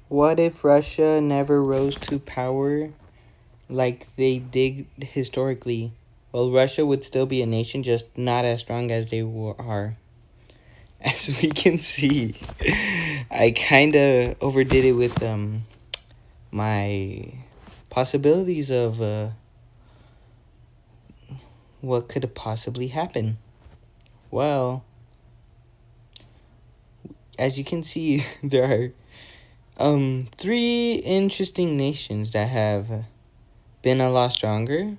What if Russia never rose to power like they did historically? Well, Russia would still be a nation, just not as strong as they are. As we can see, I kind of overdid it with my possibilities of what could possibly happen. Well, as you can see, there are three interesting nations that have been a lot stronger.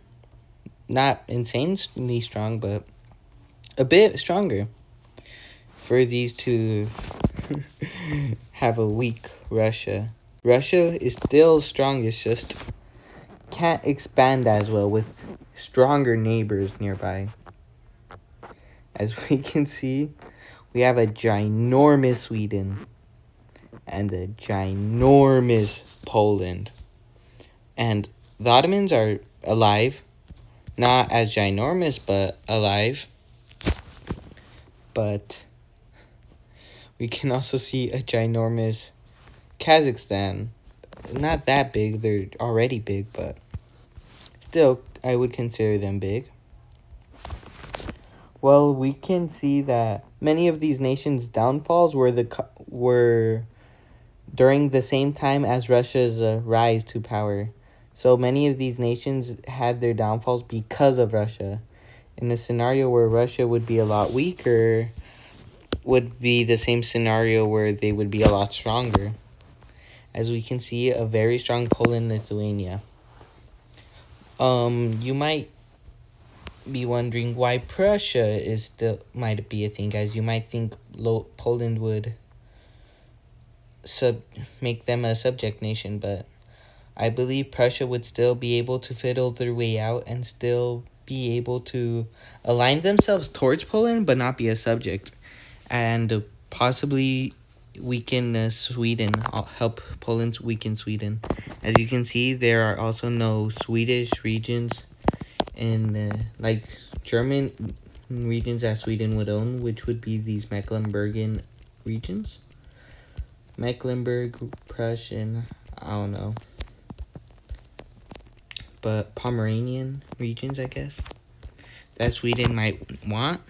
Not insanely strong, but a bit stronger for these to have a weak Russia. Russia is still strong, it's just can't expand as well with stronger neighbors nearby. As we can see, we have a ginormous Sweden and a ginormous Poland. And the Ottomans are alive, not as ginormous, but alive. But we can also see a ginormous Kazakhstan. Not that big, they're already big, but still, I would consider them big. Well, we can see that many of these nations' downfalls were during the same time as Russia's rise to power. So many of these nations had their downfalls because of Russia. In the scenario where Russia would be a lot weaker, would be the same scenario where they would be a lot stronger. As we can see, a very strong Poland, Lithuania. You might be wondering why Prussia is still might be a thing, as you might think Poland would make them a subject nation, but I believe Prussia would still be able to fiddle their way out and still be able to align themselves towards Poland, but not be a subject, and possibly weaken Sweden, help Poland weaken Sweden. As you can see, there are also no Swedish regions in like German regions that Sweden would own, which would be these Mecklenburgian regions. Mecklenburg, Prussian, I don't know. But Pomeranian regions, I guess, that Sweden might want.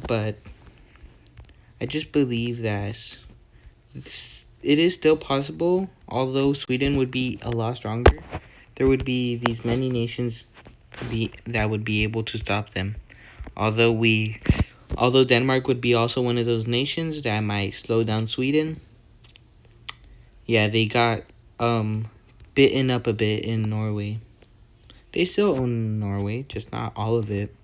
But I just believe that it is still possible, although Sweden would be a lot stronger. There would be these many nations that would be able to stop them. Although Denmark would be also one of those nations that might slow down Sweden. Yeah, they got bitten up a bit in Norway. They still own Norway, just not all of it.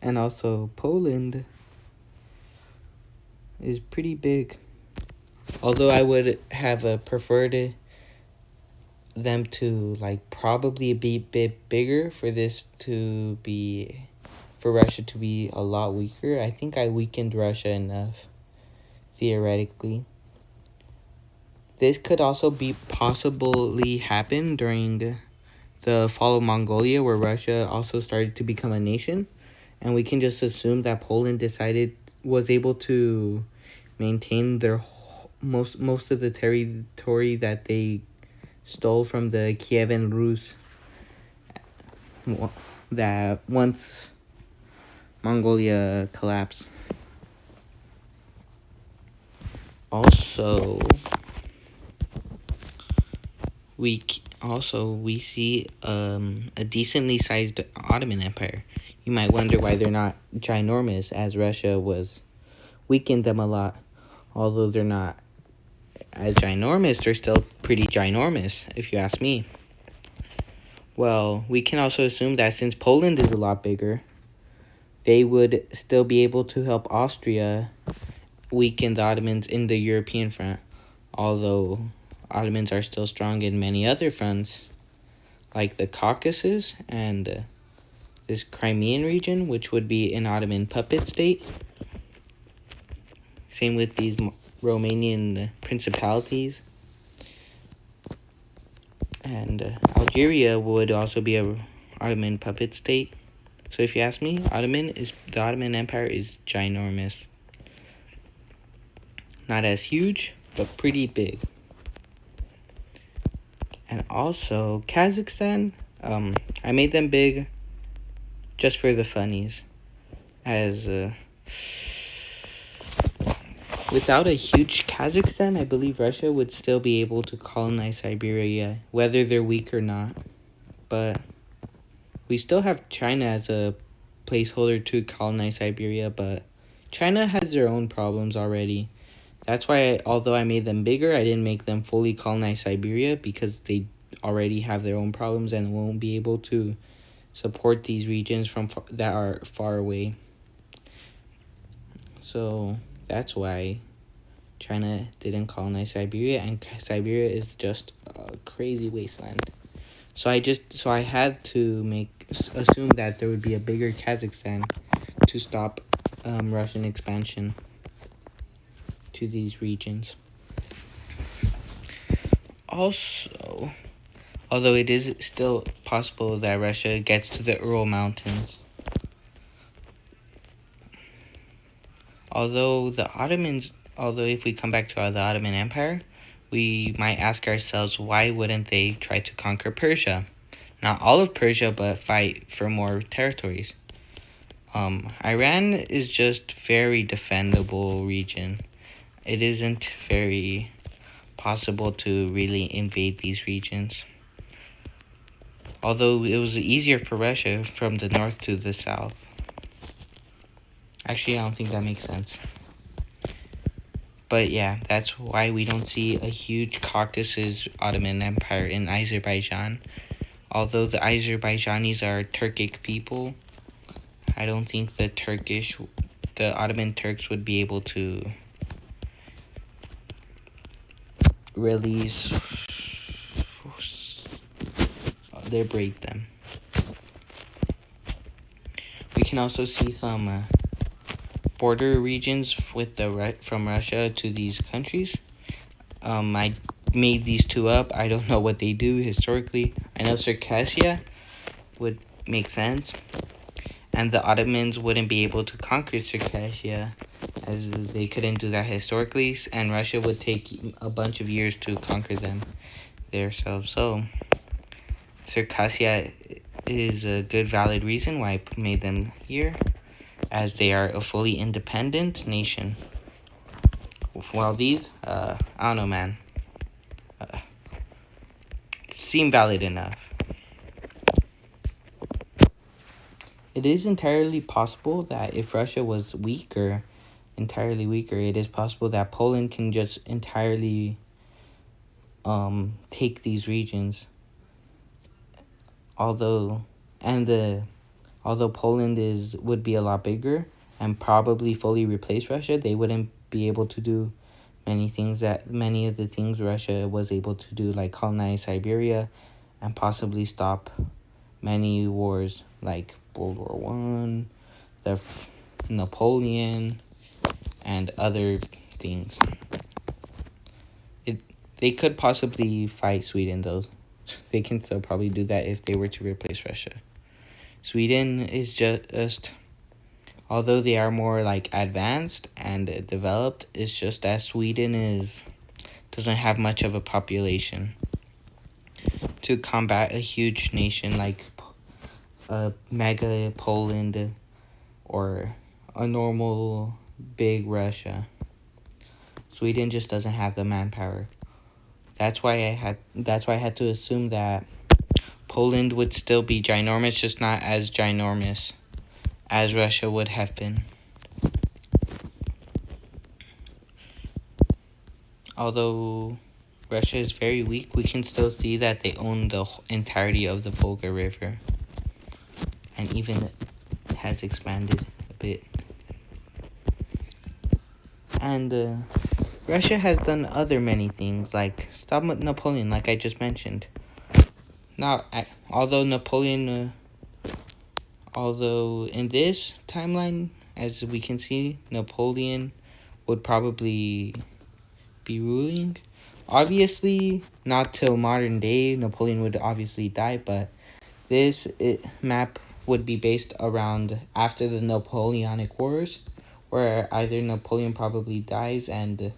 And also Poland is pretty big. Although I would have preferred them to probably be a bit bigger for Russia to be a lot weaker. I think I weakened Russia enough, theoretically. This could also be possibly happen during the fall of Mongolia, where Russia also started to become a nation, and we can just assume that Poland was able to maintain their most of the territory that they stole from the Kievan Rus, that once Mongolia collapsed. Also, we see a decently sized Ottoman Empire. You might wonder why they're not ginormous, as Russia weakened them a lot. Although they're not as ginormous, they're still pretty ginormous, if you ask me. Well, we can also assume that since Poland is a lot bigger, they would still be able to help Austria weaken the Ottomans in the European front. Although Ottomans are still strong in many other fronts, like the Caucasus and this Crimean region, which would be an Ottoman puppet state. Same with these Romanian principalities. And Algeria would also be a Ottoman puppet state. So if you ask me, the Ottoman Empire is ginormous. Not as huge, but pretty big. And also Kazakhstan, I made them big just for the funnies. As without a huge Kazakhstan, I believe Russia would still be able to colonize Siberia, whether they're weak or not. But we still have China as a placeholder to colonize Siberia, but China has their own problems already. That's why, although I made them bigger, I didn't make them fully colonize Siberia, because they already have their own problems and won't be able to support these regions that are far away. So that's why China didn't colonize Siberia, and Siberia is just a crazy wasteland. So I had to assume that there would be a bigger Kazakhstan to stop Russian expansion to these regions. Also, although it is still possible that Russia gets to the Ural Mountains, although if we come back to the Ottoman Empire, we might ask ourselves, why wouldn't they try to conquer Persia? Not all of Persia, but fight for more territories. Iran is just very defendable region. It isn't very possible to really invade these regions. Although it was easier for Russia from the north to the south. Actually, I don't think that makes sense. But yeah, that's why we don't see a huge Caucasus Ottoman Empire in Azerbaijan. Although the Azerbaijanis are Turkic people, I don't think the Ottoman Turks would be able to release liberate them. We can also see some border regions from Russia to these countries. I made these two up. I don't know what they do historically. I know Circassia would make sense, and the Ottomans wouldn't be able to conquer Circassia, as they couldn't do that historically, and Russia would take a bunch of years to conquer them themselves. So Circassia is a good valid reason why I made them here, as they are a fully independent nation. While these, I don't know, man, seem valid enough. It is entirely possible that if Russia was entirely weaker, it is possible that Poland can just entirely take these regions. Although Poland would be a lot bigger and probably fully replace Russia, they wouldn't be able to do many of the things Russia was able to do, like colonize Siberia and possibly stop many wars like World War One, Napoleon, and other things. They could possibly fight Sweden, though. They can still probably do that if they were to replace Russia. Sweden is just, although they are more like advanced and developed, it's just that Sweden doesn't have much of a population to combat a huge nation like a mega Poland or a normal big Russia. Sweden just doesn't have the manpower. That's why I had to assume that Poland would still be ginormous, just not as ginormous as Russia would have been. Although Russia is very weak, we can still see that they own the entirety of the Volga River, and even has expanded a bit. And Russia has done other many things, like stop Napoleon, like I just mentioned. Now, although in this timeline, as we can see, Napoleon would probably be ruling. Obviously, not till modern day, Napoleon would obviously die, but this map would be based around after the Napoleonic Wars, where either Napoleon probably dies and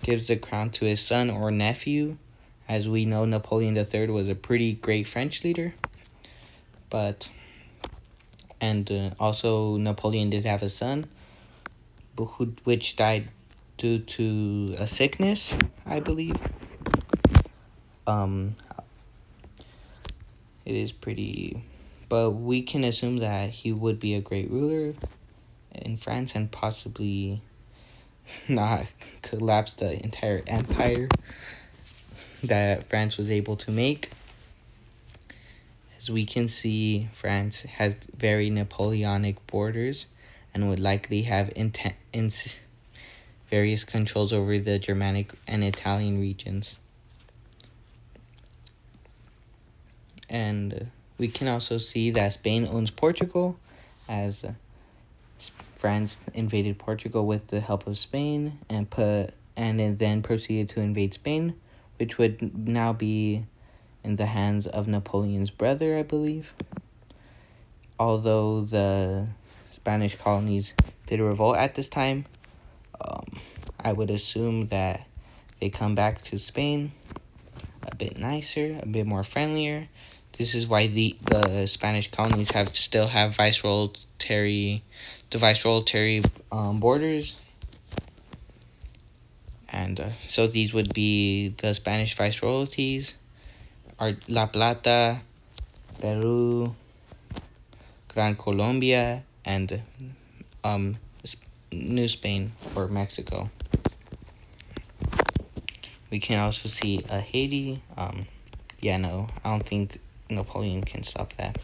gives the crown to his son or nephew. As we know, Napoleon III was a pretty great French leader. Also Napoleon did have a son, which died due to a sickness, I believe. It is pretty, but we can assume that he would be a great ruler in France and possibly not collapse the entire empire that France was able to make. As we can see, France has very Napoleonic borders and would likely have various controls over the Germanic and Italian regions. And we can also see that Spain owns Portugal, as France invaded Portugal with the help of Spain and then proceeded to invade Spain, which would now be in the hands of Napoleon's brother, I believe. Although the Spanish colonies did revolt at this time, I would assume that they come back to Spain a bit nicer, a bit more friendlier. This is why the Spanish colonies still have viceroyalty borders. And so these would be the Spanish viceroyalties, La Plata, Peru, Gran Colombia, and New Spain or Mexico. We can also see Haiti. I don't think Napoleon can stop that.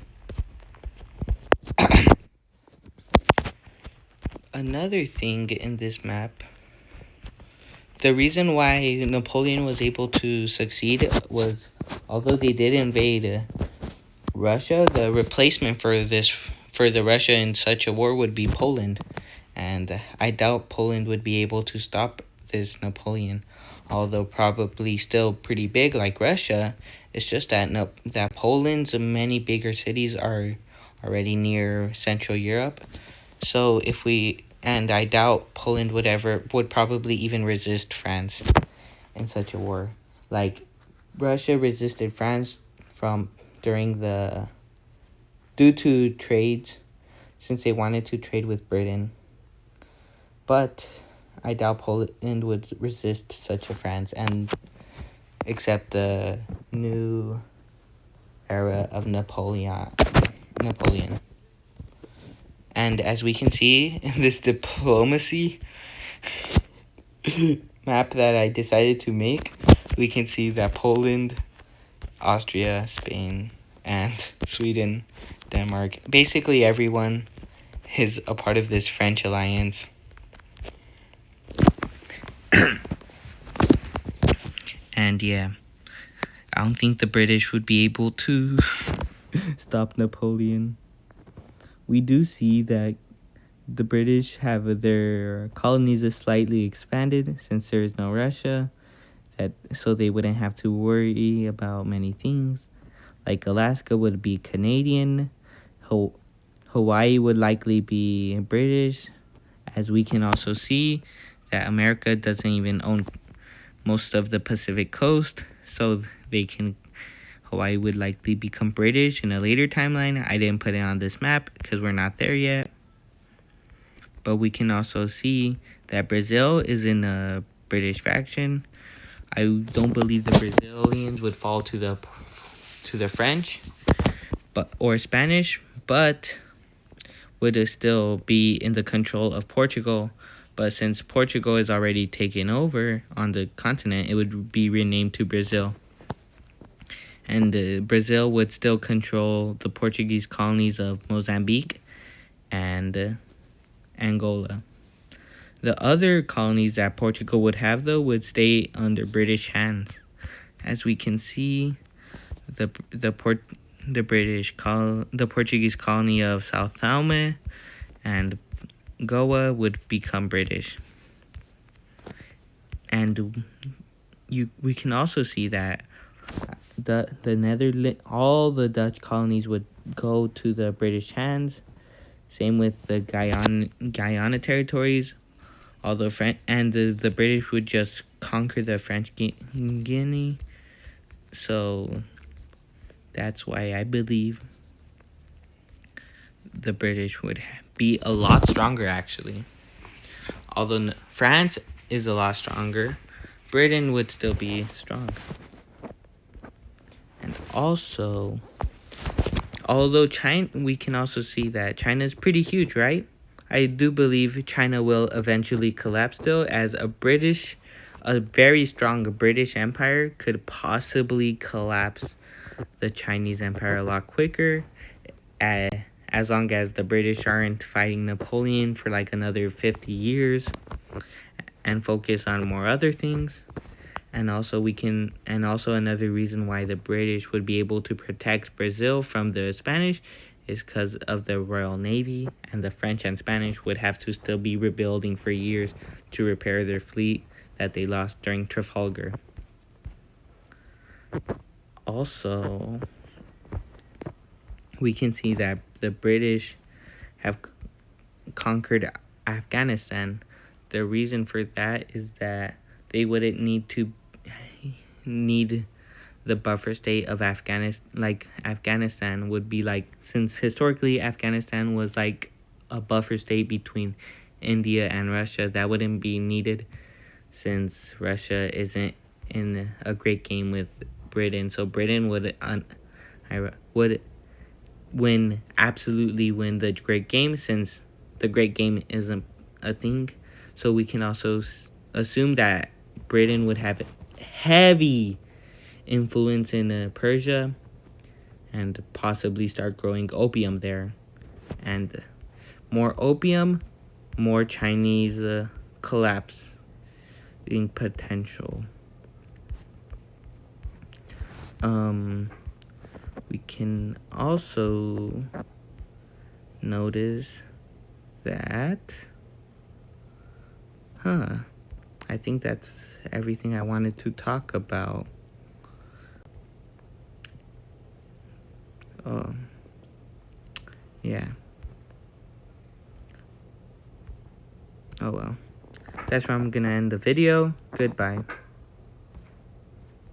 Another thing in this map, the reason why Napoleon was able to succeed was, although they did invade Russia, the replacement for the Russia in such a war would be Poland, and I doubt Poland would be able to stop this Napoleon, although probably still pretty big like Russia. It's just that Poland's many bigger cities are already near Central Europe. So I doubt Poland would probably even resist France in such a war. Like Russia resisted France due to trades, since they wanted to trade with Britain. But I doubt Poland would resist such a France and accept the new era of Napoleon. And as we can see in this diplomacy map that I decided to make, we can see that Poland, Austria, Spain, and Sweden, Denmark, basically everyone is a part of this French alliance. And yeah, I don't think the British would be able to stop Napoleon. We do see that the British have their colonies slightly expanded since there is no Russia, so they wouldn't have to worry about many things. Like Alaska would be Canadian, Hawaii would likely be British, as we can also see that America doesn't even own most of the Pacific coast, so Hawaii would likely become British in a later timeline. I didn't put it on this map because we're not there yet. But we can also see that Brazil is in a British faction. I don't believe the Brazilians would fall to the French or Spanish, but would still be in the control of Portugal. But since Portugal is already taken over on the continent, it would be renamed to Brazil. And Brazil would still control the Portuguese colonies of Mozambique and Angola. The other colonies that Portugal would have, though, would stay under British hands. As we can see, the Portuguese colony of Sao Tome and Goa would become British. And we can also see that all the Dutch colonies would go to the British hands. Same with the Guyana territories. All the the British would just conquer the French Guiana. So that's why I believe the British would be a lot stronger, actually. Although France is a lot stronger, Britain would still be strong. And also, although China, we can also see that China is pretty huge, right? I do believe China will eventually collapse, though, as a very strong British Empire could possibly collapse the Chinese Empire a lot quicker, as long as the British aren't fighting Napoleon for like another 50 years and focus on more other things. And also another reason why the British would be able to protect Brazil from the Spanish is because of the Royal Navy, and the French and Spanish would have to still be rebuilding for years to repair their fleet that they lost during Trafalgar. Also, we can see that the British have conquered Afghanistan. The reason for that is that they wouldn't need the buffer state of Afghanistan. Like Afghanistan would be like, since historically Afghanistan was like a buffer state between India and Russia, that wouldn't be needed since Russia isn't in a great game with Britain. So Britain would absolutely win the great game, since the great game isn't a thing. So we can also assume that Britain would have heavy influence in Persia and possibly start growing opium there. And more opium, more Chinese collapse in potential. We can also notice that I think that's everything I wanted to talk about. Yeah. Oh well. That's where I'm gonna end the video. Goodbye.